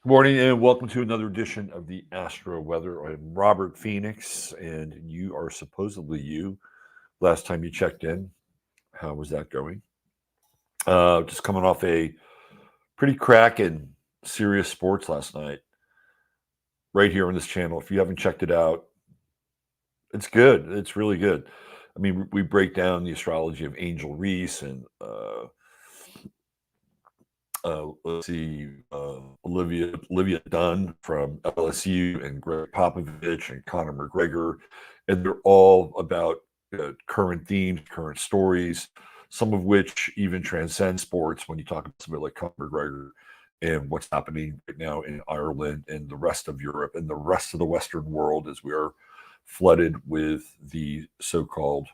Morning and welcome to another edition of the Astro Weather. I'm Robert Phoenix, and you are supposedly you. Last time you checked in, how was that going? Just coming off a pretty cracking serious sports last night, right here on this channel. If you haven't checked it out, it's good. It's really good. I mean, we break down the astrology of Angel Reese and let's see, Olivia Dunn from LSU and Greg Popovich and Conor McGregor, and they're all about current themes, current stories, some of which even transcend sports. When you talk about somebody like Conor McGregor and what's happening right now in Ireland and the rest of Europe and the rest of the Western world, as we are flooded with the so-called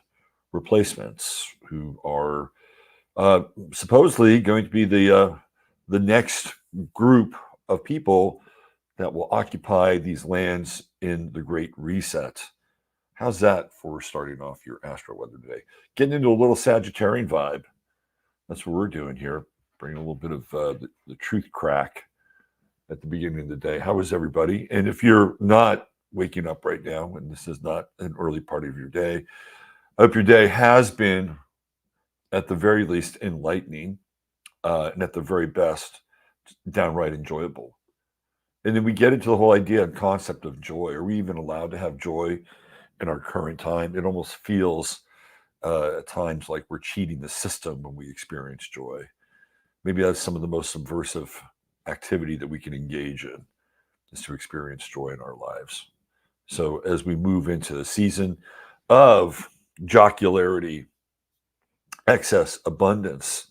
replacements, who are supposedly going to be the next group of people that will occupy these lands in the Great Reset. How's that for starting off your Astro Weather today? Getting into a little Sagittarian vibe. That's what we're doing here. Bringing a little bit of the truth crack at the beginning of the day. How is everybody? And if you're not waking up right now, and this is not an early part of your day, I hope your day has been, at the very least, enlightening, and at the very best, downright enjoyable. And then we get into the whole idea and concept of joy. Are we even allowed to have joy in our current time? It almost feels at times like we're cheating the system when we experience joy. Maybe that's some of the most subversive activity that we can engage in, is to experience joy in our lives. So as we move into the season of jocularity, excess, abundance,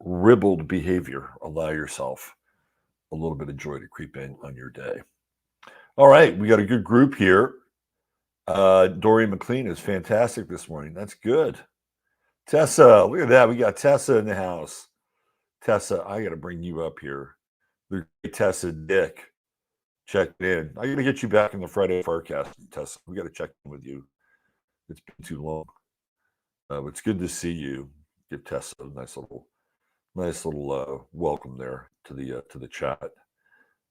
ribald behavior, allow yourself a little bit of joy to creep in on your day. All right, we got a good group here. Dorian McLean is fantastic this morning. That's good. Tessa, look at that. We got Tessa in the house. Tessa, I got to bring you up here. The great Tessa Dick. Check in. I got to get you back in the Friday forecast, Tessa. We got to check in with you. It's been too long. It's good to see you. Give Tessa a nice little welcome there to the chat.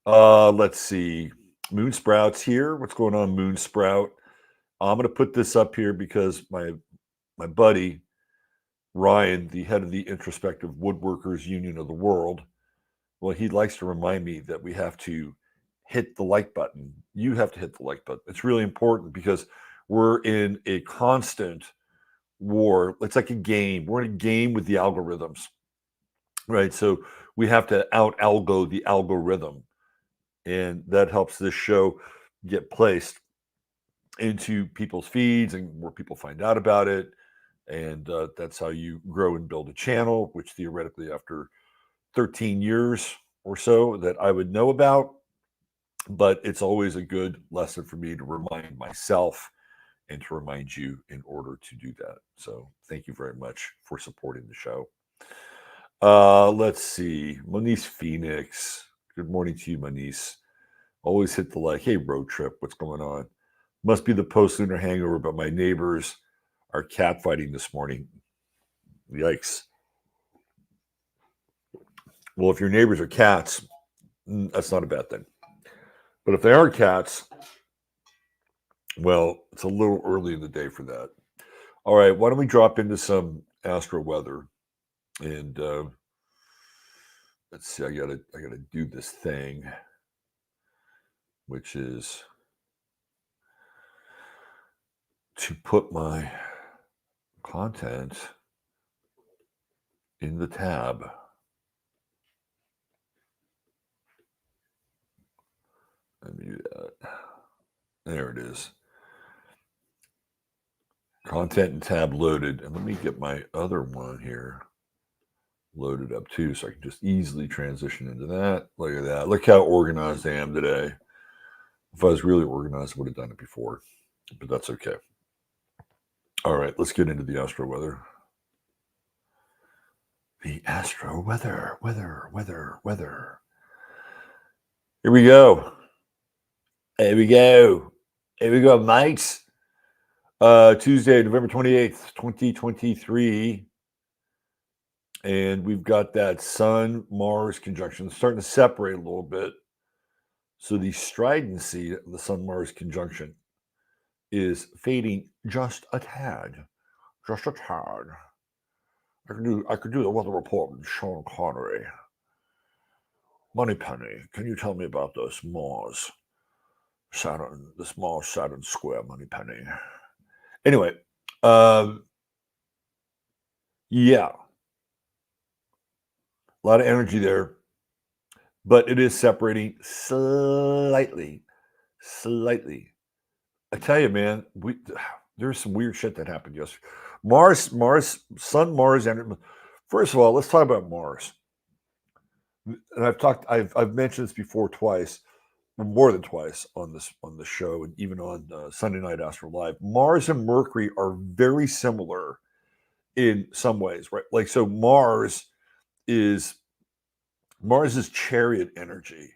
Let's see. Moon Sprout's here. What's going on, Moon Sprout? I'm going to put this up here because my buddy Ryan, the head of the Introspective Woodworkers Union of the World, well, he likes to remind me that we have to hit the like button. You have to hit the like button. It's really important because we're in a constant war. It's like a game. We're in a game with the algorithms, right? So we have to out-algo the algorithm, and that helps this show get placed into people's feeds and where people find out about it. And that's how you grow and build a channel, which theoretically after 13 years or so that I would know about. But it's always a good lesson for me to remind myself and to remind you in order to do that. So thank you very much for supporting the show. Let's see. Monice Phoenix. Good morning to you, Monice. Always hit the like. Hey, road trip. What's going on? Must be the post-lunar hangover, but my neighbors are catfighting this morning. Yikes. Well, if your neighbors are cats, that's not a bad thing. But if they aren't cats, well, it's a little early in the day for that. All right, why don't we drop into some Astro Weather? And let's see, I gotta do this thing, which is to put my content in the tab. Let me do that. There it is. Content and tab loaded. And let me get my other one here loaded up too, so I can just easily transition into that. Look at that. Look how organized I am today. If I was really organized, I would have done it before, but that's okay. All right, let's get into the Astro Weather. The Astro Weather, weather. Here we go. Here we go, mates. Tuesday, November 28th, 2023. And we've got that Sun-Mars conjunction starting to separate a little bit. So the stridency of the Sun-Mars conjunction is fading just a tad. Just a tad. I could do the weather report with Sean Connery. Moneypenny, can you tell me about this Mars Saturn square, Moneypenny? Anyway, yeah, a lot of energy there, but it is separating slightly. I tell you, man, there's some weird shit that happened yesterday. Sun, Mars, and first of all, let's talk about Mars. And I've mentioned this before twice, more than twice on the show, and even on Sunday Night Astro Live. Mars and Mercury are very similar in some ways, right? Like, so Mars is chariot energy,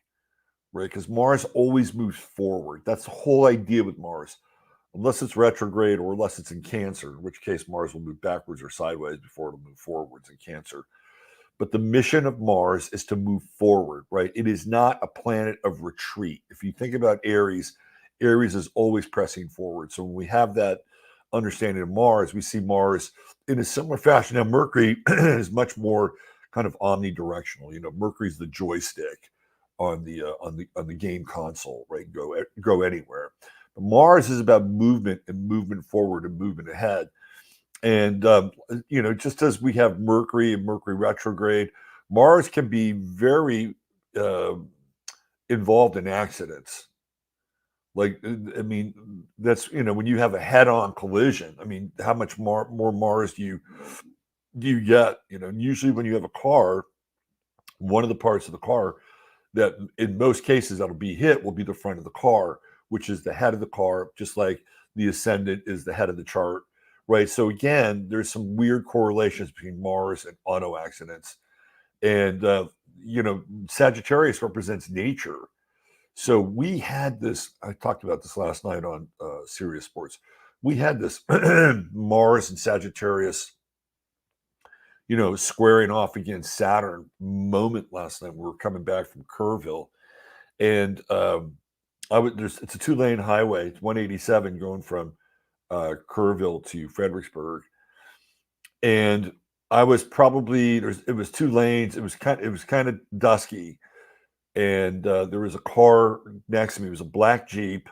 right? Because Mars always moves forward. That's the whole idea with Mars, unless it's retrograde or unless it's in Cancer, in which case Mars will move backwards or sideways before it'll move forwards in Cancer. But the mission of Mars is to move forward, right? It is not a planet of retreat. If you think about Aries, Aries is always pressing forward. So when we have that understanding of Mars, we see Mars in a similar fashion. Now, Mercury is much more kind of omnidirectional. You know, Mercury's the joystick on the game console, right? Go anywhere. But Mars is about movement and movement forward and movement ahead. And, you know, just as we have Mercury and Mercury retrograde, Mars can be very involved in accidents. Like, I mean, that's, you know, when you have a head-on collision, I mean, how much more Mars do you get? You know, and usually when you have a car, one of the parts of the car that in most cases that'll be hit will be the front of the car, which is the head of the car, just like the ascendant is the head of the chart. Right. So again, there's some weird correlations between Mars and auto accidents. And, you know, Sagittarius represents nature. So we had this, I talked about this last night on Sirius Sports. We had this Mars and Sagittarius, you know, squaring off against Saturn moment last night. We were coming back from Kerrville. And it's a 2-lane highway. It's 187 going from Kerrville to Fredericksburg, and I was probably it was 2 lanes. It was kind of dusky, and there was a car next to me. It was a black Jeep,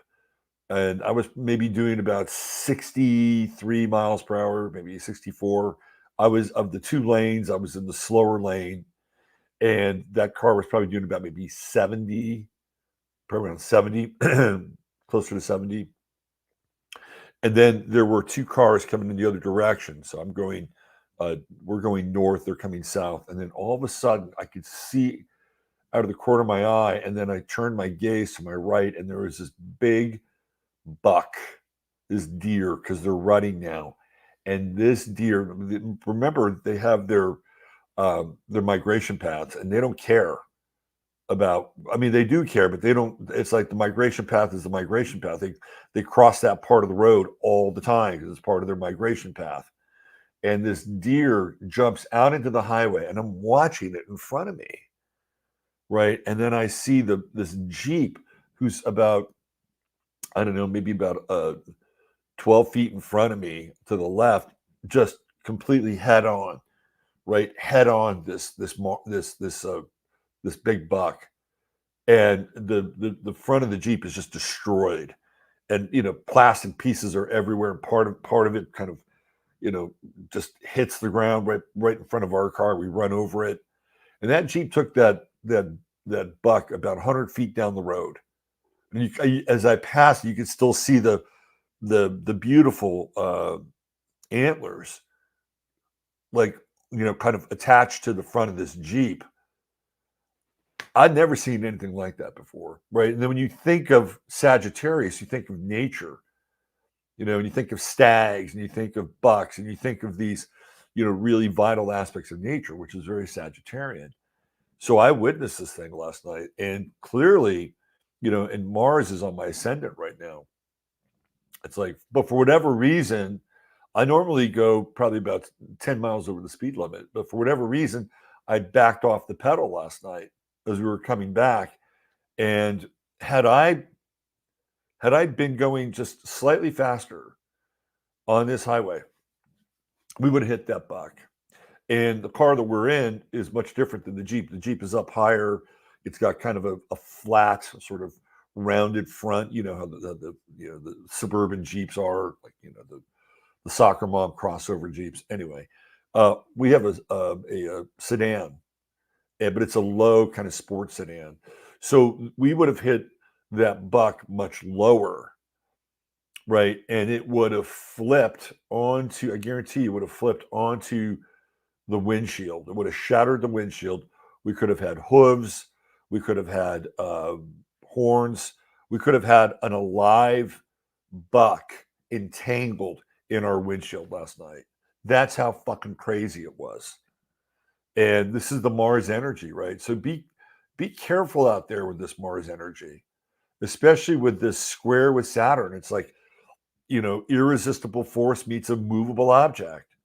and I was maybe doing about 63 miles per hour, maybe 64. I was of the 2 lanes. I was in the slower lane, and that car was probably doing about maybe 70, probably around 70, closer to 70. And then there were 2 cars coming in the other direction. So we're going north, they're coming south. And then all of a sudden I could see out of the corner of my eye. And then I turned my gaze to my right, and there was this big buck, this deer, because they're running now. And this deer, remember, they have their migration paths, and they don't care about, I mean, they do care, but they don't, it's like the migration path is the migration path. They cross that part of the road all the time because it's part of their migration path. And this deer jumps out into the highway, and I'm watching it in front of me, right? And then I see this Jeep who's about, I don't know, maybe about 12 feet in front of me to the left, just completely head on, right? Head on this big buck. And the front of the Jeep is just destroyed, and you know, plastic pieces are everywhere. And part of it kind of, you know, just hits the ground right in front of our car. We run over it, and that Jeep took that buck about 100 feet down the road. And as I passed, you could still see the beautiful antlers, like, you know, kind of attached to the front of this Jeep. I'd never seen anything like that before, right? And then when you think of Sagittarius, you think of nature, you know, and you think of stags, and you think of bucks, and you think of these, you know, really vital aspects of nature, which is very Sagittarian. So I witnessed this thing last night, and clearly, you know, and Mars is on my ascendant right now. It's like, but for whatever reason, I normally go probably about 10 miles over the speed limit, but for whatever reason, I backed off the pedal last night as we were coming back, and had I been going just slightly faster on this highway, we would have hit that buck. And the car that we're in is much different than the Jeep. The Jeep is up higher. It's got kind of a flat, sort of rounded front. You know how the suburban Jeeps are, like the soccer mom crossover Jeeps. Anyway, we have a sedan, but it's a low kind of sports sedan. So we would have hit that buck much lower, right? And it would have flipped onto, I guarantee you, would have flipped onto the windshield. It would have shattered the windshield. We could have had hooves. We could have had horns. We could have had an alive buck entangled in our windshield last night. That's how fucking crazy it was. And this is the Mars energy, right? So be careful out there with this Mars energy, especially with this square with Saturn. It's like, irresistible force meets a movable object.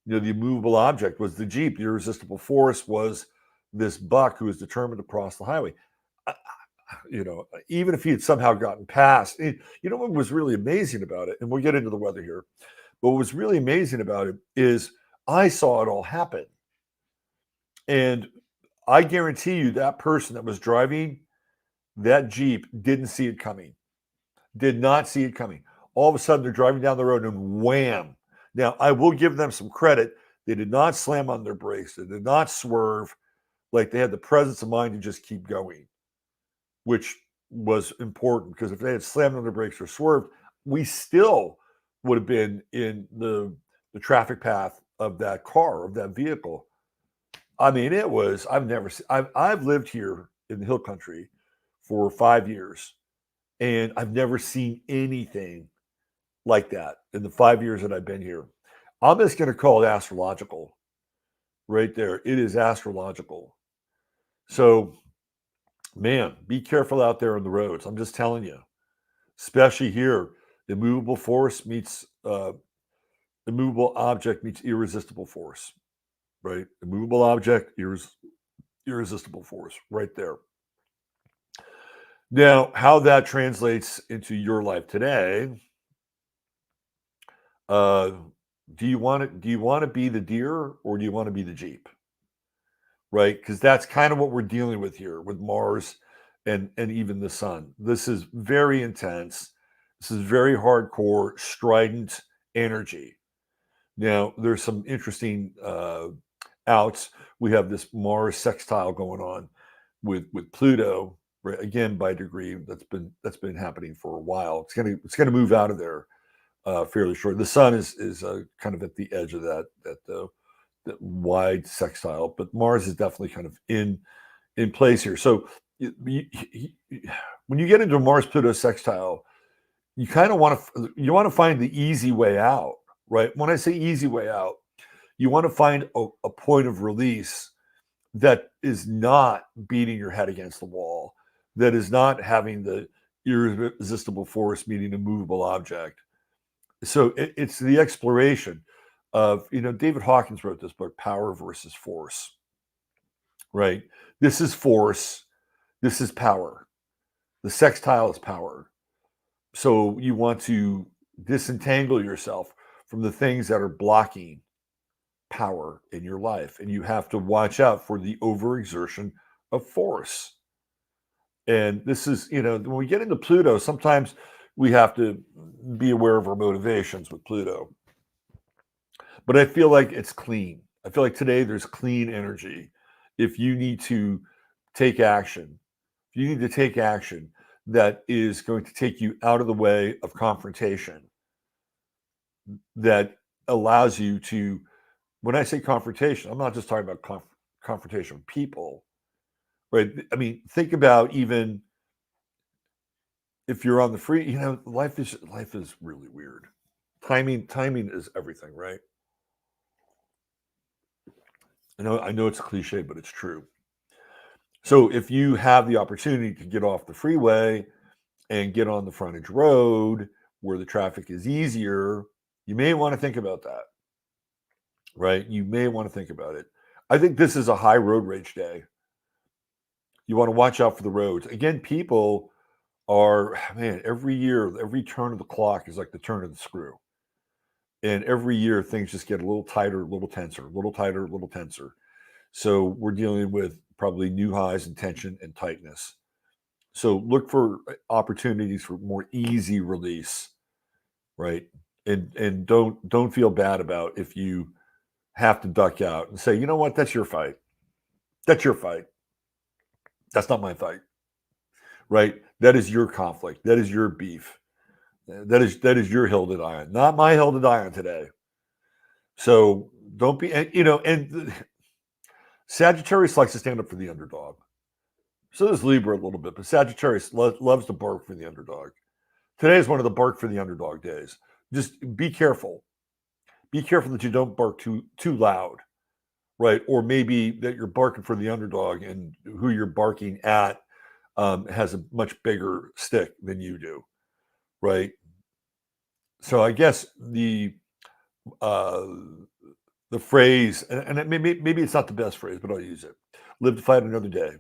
The immovable object was the Jeep. The irresistible force was this buck who was determined to cross the highway. Even if he had somehow gotten past, what was really amazing about it, and we'll get into the weather here, but what was really amazing about it is I saw it all happen. And I guarantee you that person that was driving that Jeep didn't see it coming, did not see it coming. All of a sudden, they're driving down the road and wham. Now, I will give them some credit. They did not slam on their brakes. They did not swerve. Like, they had the presence of mind to just keep going, which was important, because if they had slammed on their brakes or swerved, we still would have been in the traffic path of that car, of that vehicle. I mean, it was, I've lived here in the Hill Country for 5 years, and I've never seen anything like that in the 5 years that I've been here. I'm just going to call it astrological right there. It is astrological. So, man, be careful out there on the roads. I'm just telling you, especially here, immovable force meets immovable object meets irresistible force, right? Immovable object, irresistible force right there. Now, how that translates into your life today, do you want to be the deer, or do you want to be the Jeep? Right? Because that's kind of what we're dealing with here with Mars and even the sun. This is very intense. This is very hardcore, strident energy. Now, there's some interesting outs. We have this Mars sextile going on with Pluto, right? Again, by degree. That's been happening for a while. It's gonna move out of there fairly short. The sun is kind of at the edge of that wide sextile, but Mars is definitely kind of in place here. So when you get into a Mars Pluto sextile, you kind of want to find the easy way out, right? When I say easy way out, you want to find a point of release that is not beating your head against the wall, that is not having the irresistible force meeting a movable object. So it's the exploration of, David Hawkins wrote this book, Power versus Force, right? This is force. This is power. The sextile is power. So you want to disentangle yourself from the things that are blocking power in your life. And you have to watch out for the overexertion of force. And this is, when we get into Pluto, sometimes we have to be aware of our motivations with Pluto. But I feel like it's clean. I feel like today there's clean energy. If you need to take action, that is going to take you out of the way of confrontation, that allows you to, when I say confrontation, I'm not just talking about confrontation with people, right? I mean, think about, even if you're on the free, life is really weird. Timing is everything, right? I know it's a cliche, but it's true. So if you have the opportunity to get off the freeway and get on the frontage road where the traffic is easier, you may want to think about that, right? You may want to think about it. I think this is a high road rage day. You want to watch out for the roads. Again, people are, man, every year, every turn of the clock is like the turn of the screw. And every year things just get a little tighter, a little tenser, a little tighter, a little tenser. So we're dealing with probably new highs in tension and tightness. So look for opportunities for more easy release, right? And don't feel bad about if you have to duck out and say, you know what, that's your fight. That's your fight. That's not my fight, right? That is your conflict. That is your beef. That is your hill to die on, not my hill to die on today. So don't be, and Sagittarius likes to stand up for the underdog. So does Libra a little bit, but Sagittarius loves to bark for the underdog. Today is one of the bark for the underdog days. Just be careful. Be careful that you don't bark too loud, right? Or maybe that you're barking for the underdog and who you're barking at has a much bigger stick than you do, right? So I guess uh, the phrase, and maybe it's not the best phrase, but I'll use it: "Live to fight another day."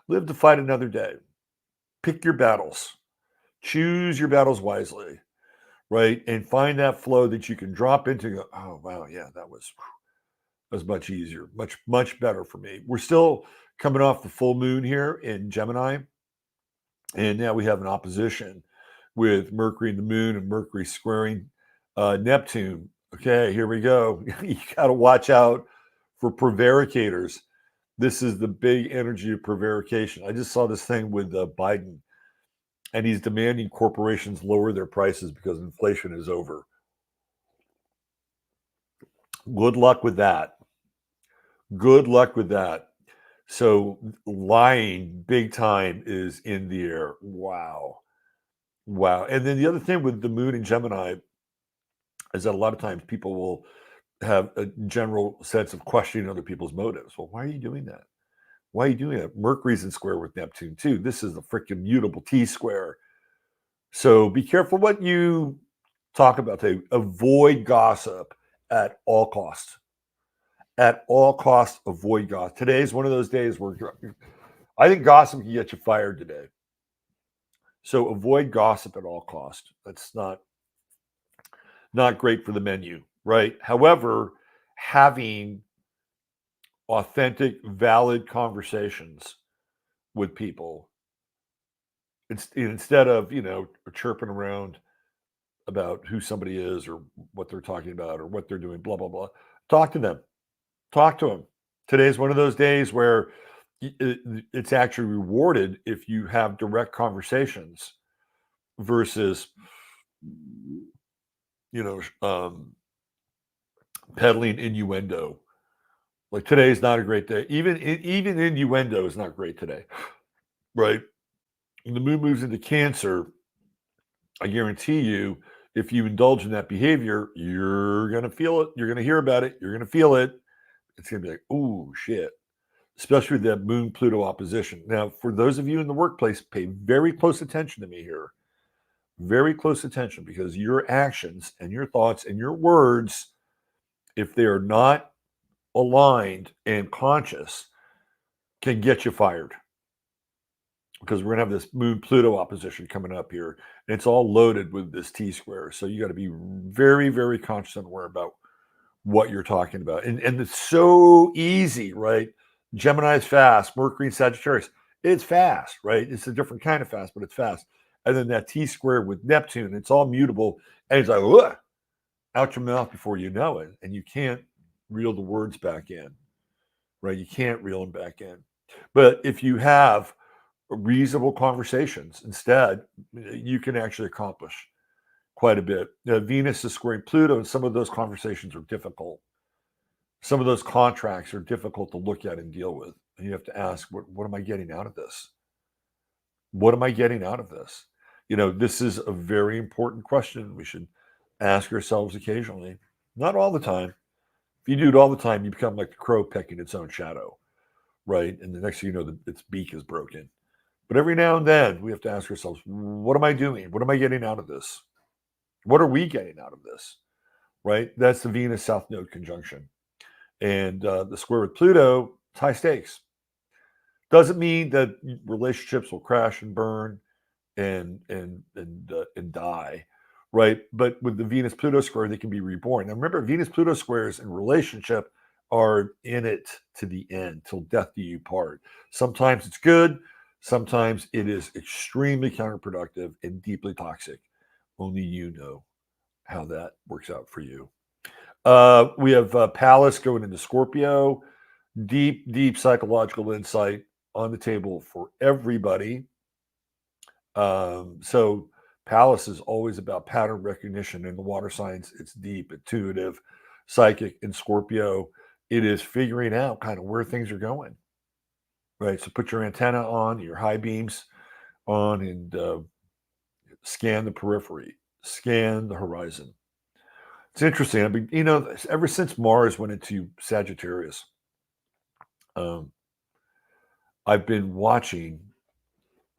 Live to fight another day. Pick your battles. Choose your battles wisely, right? And find that flow that you can drop into. And go, oh wow, yeah, that was much easier, much better for me. We're still coming off the full moon here in Gemini, and now we have an opposition with Mercury and the moon, and Mercury squaring Neptune. Okay, here we go. You got to watch out for prevaricators. This is the big energy of prevarication. I just saw this thing with Biden, and he's demanding corporations lower their prices because inflation is over. Good luck with that. Good luck with that. So lying big time is in the air. Wow. Wow. And then the other thing with the moon in Gemini is that a lot of times people will have a general sense of questioning other people's motives. Well, why are you doing that? Why are you doing that? Mercury's in square with Neptune too. This is the freaking mutable T square. So be careful what you talk about today. Avoid gossip at all costs. At all costs, avoid gossip. Today is one of those days where I think gossip can get you fired today. So avoid gossip at all costs. That's not great for the menu, right? However, having authentic, valid conversations with people instead of chirping around about who somebody is or what they're talking about or what they're doing, blah blah blah. Talk to them. Talk to them. Today's one of those days where it's actually rewarded if you have direct conversations versus peddling innuendo. Like today is not a great day. Even innuendo is not great today, right? When the moon moves into Cancer, I guarantee you, if you indulge in that behavior, you're gonna feel it. You're gonna hear about it. You're gonna feel it. It's gonna be like, oh shit. Especially that Moon Pluto opposition. Now, for those of you in the workplace, pay very close attention to me here. Very close attention, because your actions and your thoughts and your words, if they are not aligned and conscious, can get you fired. Because we're going to have this Moon Pluto opposition coming up here. And it's all loaded with this T square. So you got to be very, very conscious and aware about what you're talking about. And it's so easy, right? Gemini is fast. Mercury and Sagittarius, it's fast, right? It's a different kind of fast, but it's fast. And then that T square with Neptune, it's all mutable. And it's like, ugh, out your mouth before you know it. And you can't reel the words back in, right? You can't reel them back in. But if you have reasonable conversations instead, you can actually accomplish quite a bit. Venus is squaring Pluto, and some of those conversations are difficult. Some of those contracts are difficult to look at and deal with. And you have to ask, what am I getting out of this? What am I getting out of this? This is a very important question we should ask ourselves occasionally. Not all the time. If you do it all the time, you become like the crow pecking its own shadow, right? And the next thing you know, its beak is broken. But every now and then, we have to ask ourselves, what am I doing? What am I getting out of this? What are we getting out of this, right? That's the Venus South Node conjunction. And the square with Pluto, it's high stakes. Doesn't mean that relationships will crash and burn. and die, right? But with the Venus Pluto square, they can be reborn. Now remember, Venus Pluto squares in relationship are in it to the end, till death do you part. Sometimes it's good, sometimes it is extremely counterproductive and deeply toxic. Only you know how that works out for you. We have Pallas going into Scorpio. Deep, deep psychological insight on the table for everybody. So Pallas is always about pattern recognition. In the water signs, it's deep, intuitive, psychic. In Scorpio, it is figuring out kind of where things are going, right? So put your antenna on, your high beams on, and scan the periphery, scan the horizon. It's interesting. I mean, ever since Mars went into Sagittarius, um, I've been watching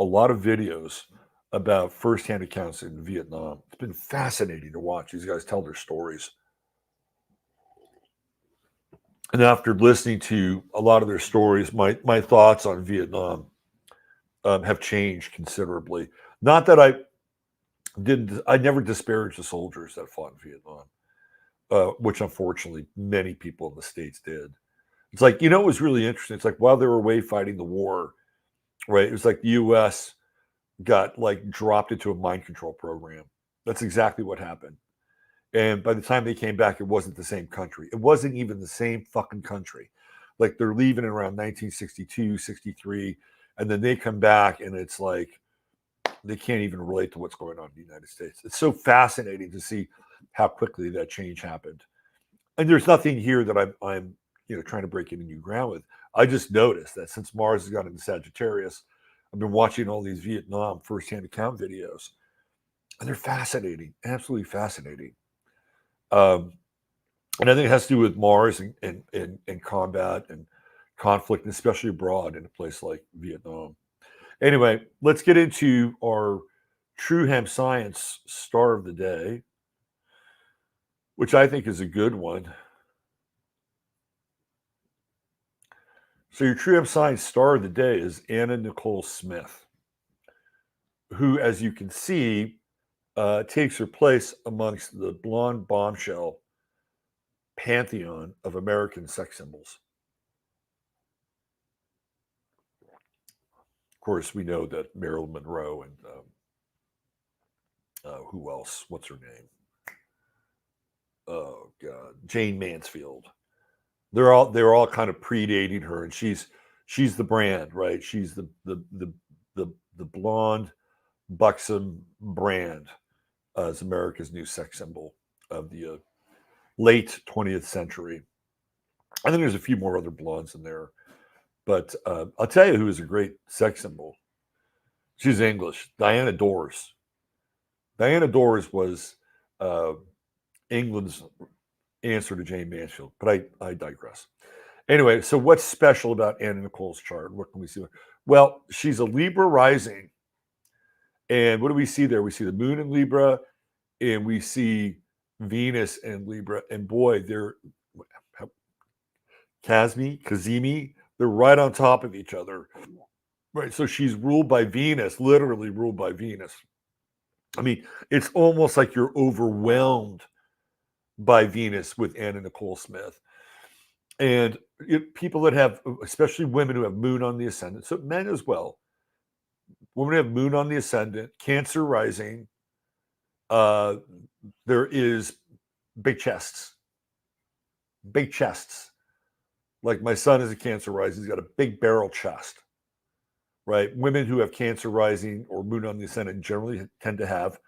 a lot of videos about firsthand accounts in Vietnam. It's been fascinating to watch these guys tell their stories. And after listening to a lot of their stories, my thoughts on Vietnam have changed considerably. Not that I never disparaged the soldiers that fought in Vietnam, which unfortunately many people in the States did. It's like, it was really interesting. It's like while they were away fighting the war, right? It was like the U.S. got like dropped into a mind control program. That's exactly what happened. And by the time they came back, it wasn't the same country. It wasn't even the same fucking country. Like they're leaving around 1962, 63, and then they come back and it's like they can't even relate to what's going on in the United States. It's so fascinating to see how quickly that change happened. And there's nothing here that I'm trying to break any new ground with. I just noticed that since Mars has gone into Sagittarius, I've been watching all these Vietnam firsthand account videos, and they're fascinating, absolutely fascinating. And I think it has to do with Mars and combat and conflict, and especially abroad in a place like Vietnam. Anyway, let's get into our True Hemp Science star of the day, which I think is a good one. So your True Hemp Science star of the day is Anna Nicole Smith, who, as you can see, takes her place amongst the blonde bombshell pantheon of American sex symbols. Of course, we know that Marilyn Monroe and who else? What's her name? Oh God, Jane Mansfield. They're all kind of predating her, and she's the brand, right? She's the blonde, buxom brand as America's new sex symbol of the late 20th century. I think there's a few more other blondes in there, but I'll tell you who is a great sex symbol. She's English. Diana Dors. Diana Dors was England's answer to Jane Mansfield, but I digress. Anyway, so what's special about Anna Nicole's chart? What can we see? Well, she's a Libra rising. And what do we see there? We see the moon in Libra, and we see Venus in Libra. And boy, they're Kazimi, they're right on top of each other. Right. So she's ruled by Venus, literally ruled by Venus. I mean, it's almost like you're overwhelmed by Venus with Anna Nicole Smith. And people that have, especially women who have moon on the ascendant, so men as well, women who have moon on the ascendant, Cancer rising, there is big chests. Big chests. Like my son is a Cancer rising, he's got a big barrel chest. Right? Women who have Cancer rising or moon on the ascendant generally tend to have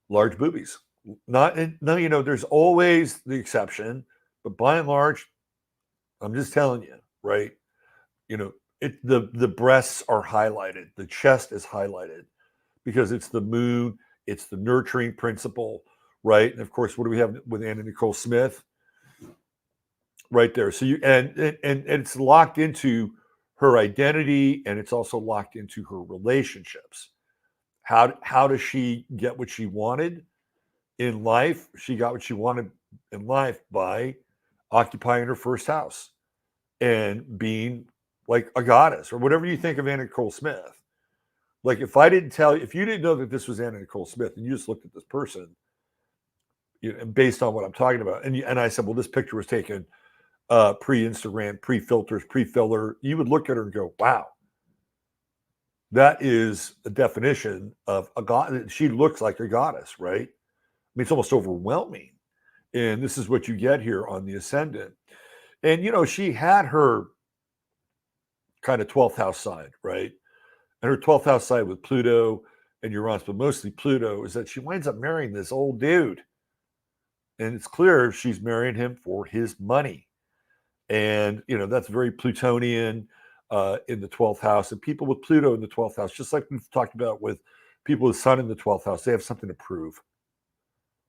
large boobies. Now, there's always the exception, but by and large, I'm just telling you, right? The breasts are highlighted, the chest is highlighted because it's the moon, it's the nurturing principle, right? And of course, what do we have with Anna Nicole Smith? Right there. So and it's locked into her identity, and it's also locked into her relationships. How does she get what she wanted in life? She got what she wanted in life by occupying her first house and being like a goddess, or whatever you think of Anna Nicole Smith. Like if I didn't tell you, if you didn't know that this was Anna Nicole Smith and you just looked at this person, and based on what I'm talking about, and I said, well, this picture was taken pre-Instagram, pre-filters, pre-filler, you would look at her and go, wow, that is a definition of a god. She looks like a goddess, right? I mean, it's almost overwhelming. And this is what you get here on the ascendant. And, she had her kind of 12th house side, right? And her 12th house side with Pluto and Uranus, but mostly Pluto, is that she winds up marrying this old dude. And it's clear she's marrying him for his money. And, that's very Plutonian in the 12th house. And people with Pluto in the 12th house, just like we've talked about with people with Sun in the 12th house, they have something to prove,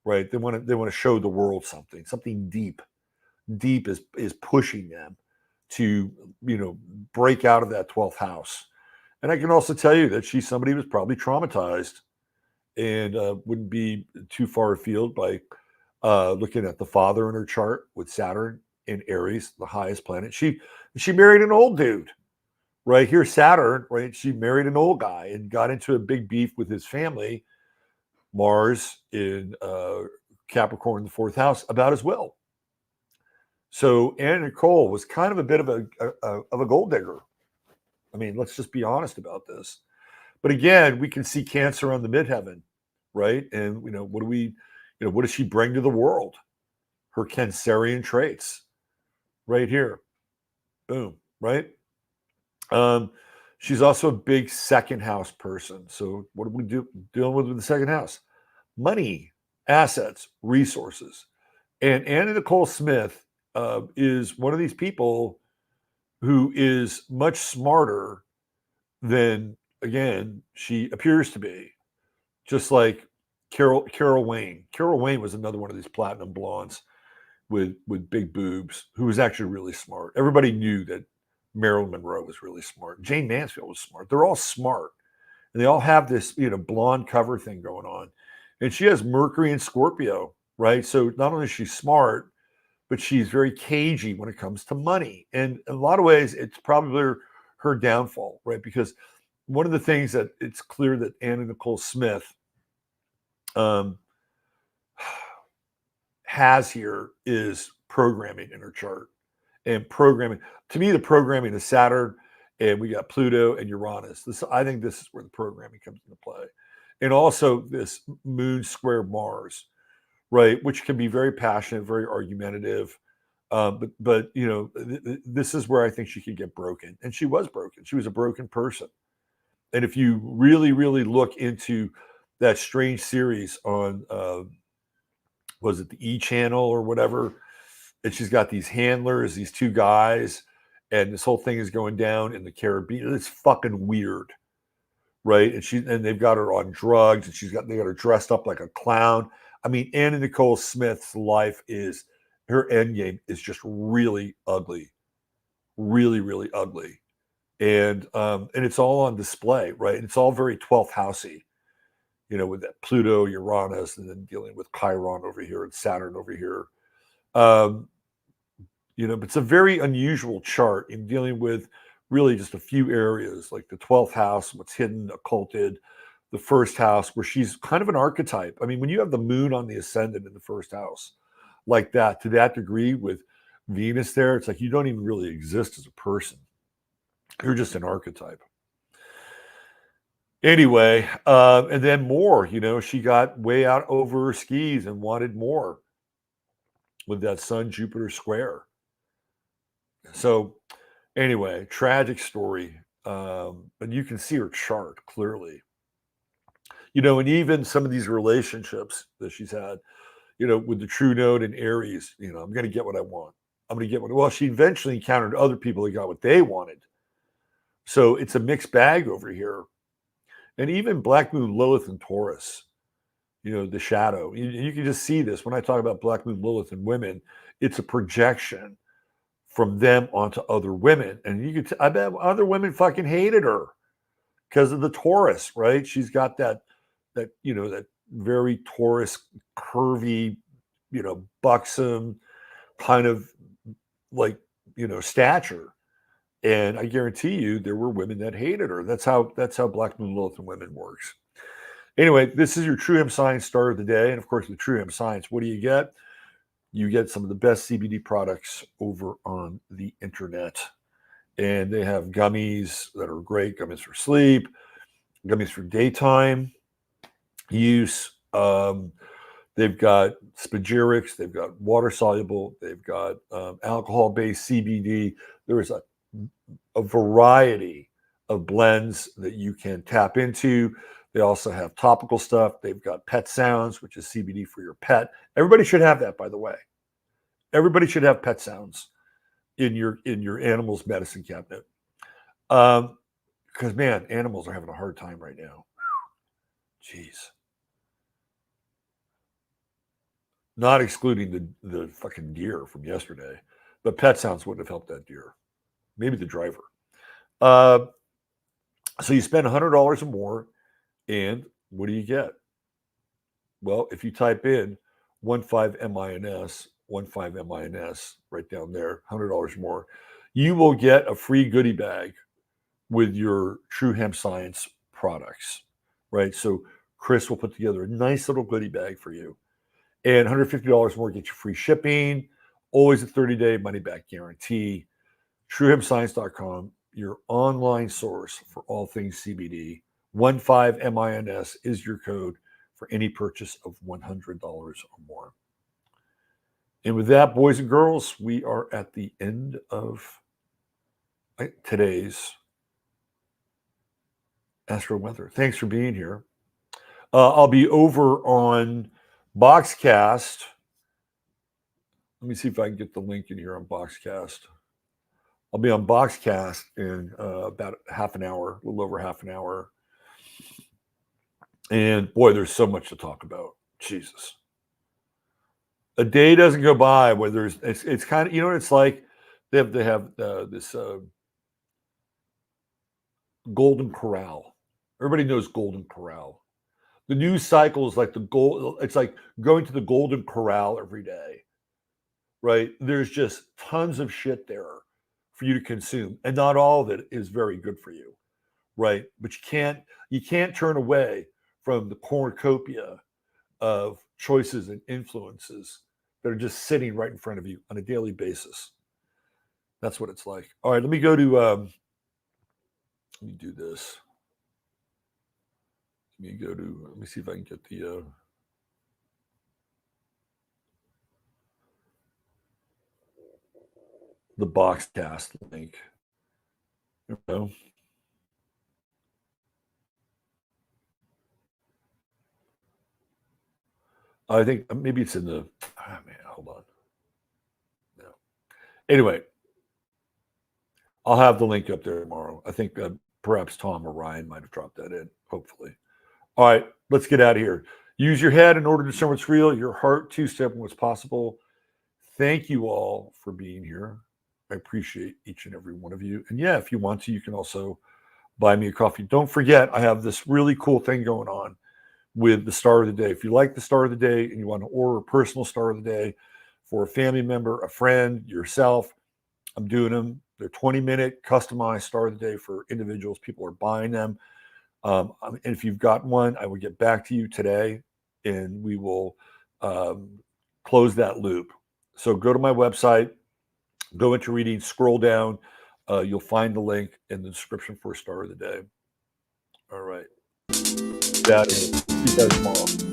right? They want to show the world something deep. Deep is pushing them to, break out of that 12th house. And I can also tell you that she's somebody who's probably traumatized and wouldn't be too far afield by looking at the father in her chart with Saturn in Aries, the highest planet. She married an old dude, right? Here's Saturn, right? She married an old guy and got into a big beef with his family, Mars in Capricorn, the 4th house, about his will. So Anna Nicole was kind of a bit of a gold digger. I mean, let's just be honest about this. But again, we can see Cancer on the midheaven, right? And what does she bring to the world? Her Cancerian traits, right here. Boom, right? She's also a big second house person. So what are we dealing with the second house? Money, assets, resources. And Anna Nicole Smith is one of these people who is much smarter than, again, she appears to be. Just like Carol Wayne. Carol Wayne was another one of these platinum blondes with big boobs who was actually really smart. Everybody knew that Marilyn Monroe was really smart. Jane Mansfield was smart. They're all smart. And they all have this, blonde cover thing going on. And she has Mercury and Scorpio, right? So not only is she smart, but she's very cagey when it comes to money. And in a lot of ways, it's probably her downfall, right? Because one of the things that it's clear that Anna Nicole Smith has here is programming in her chart. And programming, to me, the programming is Saturn, and we got Pluto and Uranus. I think this is where the programming comes into play. And also this moon square Mars, right, which can be very passionate, very argumentative. But this is where I think she could get broken. And she was broken. She was a broken person. And if you really, really look into that strange series on, was it the E channel or whatever? And she's got these handlers, these two guys, and this whole thing is going down in the Caribbean. It's fucking weird, right? And they've got her on drugs, and they got her dressed up like a clown. I mean, Anna Nicole Smith's life her end game is just really ugly, really, really ugly, and it's all on display, right? And it's all very 12th housey, with that Pluto, Uranus, and then dealing with Chiron over here and Saturn over here. But it's a very unusual chart in dealing with really just a few areas, like the 12th house, what's hidden, occulted, the first house, where she's kind of an archetype. I mean, when you have the moon on the ascendant in the first house, like that, to that degree with Venus there, it's like you don't even really exist as a person. You're just an archetype. Anyway, and then more, she got way out over her skis and wanted more with that Sun Jupiter square. So anyway, tragic story. But you can see her chart clearly. And even some of these relationships that she's had, with the true node in Aries, I'm going to get what I want. I'm going to get what. Well, she eventually encountered other people that got what they wanted. So it's a mixed bag over here. And even Black Moon Lilith and Taurus, the shadow. You can just see this when I talk about Black Moon Lilith and women. It's a projection from them onto other women. And I bet other women fucking hated her because of the Taurus, right? She's got that very Taurus, curvy, buxom kind of like, stature. And I guarantee you there were women that hated her. That's how Black Moon Lilith and women works. Anyway, this is your True Hemp Science star of the day. And of course, the True Hemp Science, what do you get? You get some of the best CBD products over on the internet. And they have gummies that are great, gummies for sleep, gummies for daytime use. They've got spagyrics, they've got water soluble, they've got alcohol-based CBD. There is a variety of blends that you can tap into. They also have topical stuff. They've got pet sounds, which is CBD for your pet. Everybody should have that, by the way. Everybody should have pet sounds in your animal's medicine cabinet. Because man, animals are having a hard time right now. Jeez. Not excluding the fucking deer from yesterday, but pet sounds wouldn't have helped that deer. Maybe the driver. So you spend $100 or more, and what do you get? Well, if you type in 15MINS, 15MINS, right down there, $100 more, you will get a free goodie bag with your True Hemp Science products, right? So Chris will put together a nice little goodie bag for you. And $150 more get you free shipping, always a 30-day money-back guarantee. TrueHempScience.com, your online source for all things CBD. 15MINS is your code for any purchase of $100 or more. And with that, boys and girls, we are at the end of today's Astro Weather. Thanks for being here. I'll be over on Boxcast. Let me see if I can get the link in here on Boxcast. I'll be on Boxcast in about half an hour, a little over half an hour. And boy, there's so much to talk about. Jesus. A day doesn't go by where it's kind of, you know what it's like? They have this Golden Corral. Everybody knows Golden Corral. The news cycle is like it's like going to the Golden Corral every day, right? There's just tons of shit there for you to consume, and not all of it is very good for you, right? But you can't turn away from the cornucopia of choices and influences that are just sitting right in front of you on a daily basis. That's what it's like. All right, let me go to let me do this. Let me see if I can get the Boxcast link. There we go. I think maybe it's in the. Oh man, hold on. No. Anyway, I'll have the link up there tomorrow. I think perhaps Tom or Ryan might have dropped that in. Hopefully. All right, let's get out of here. Use your head in order to discern what's real. Your heart two-step what's possible. Thank you all for being here. I appreciate each and every one of you. And yeah, if you want to, you can also buy me a coffee. Don't forget, I have this really cool thing going on with the Star of the Day. If you like the Star of the Day and you want to order a personal Star of the Day for a family member, a friend, yourself, I'm doing them. They're 20-minute customized Star of the Day for individuals. People are buying them. And if you've got one, I will get back to you today and we will close that loop. So go to my website, go into reading, scroll down. You'll find the link in the description for Star of the Day. All right. That is. See you guys tomorrow.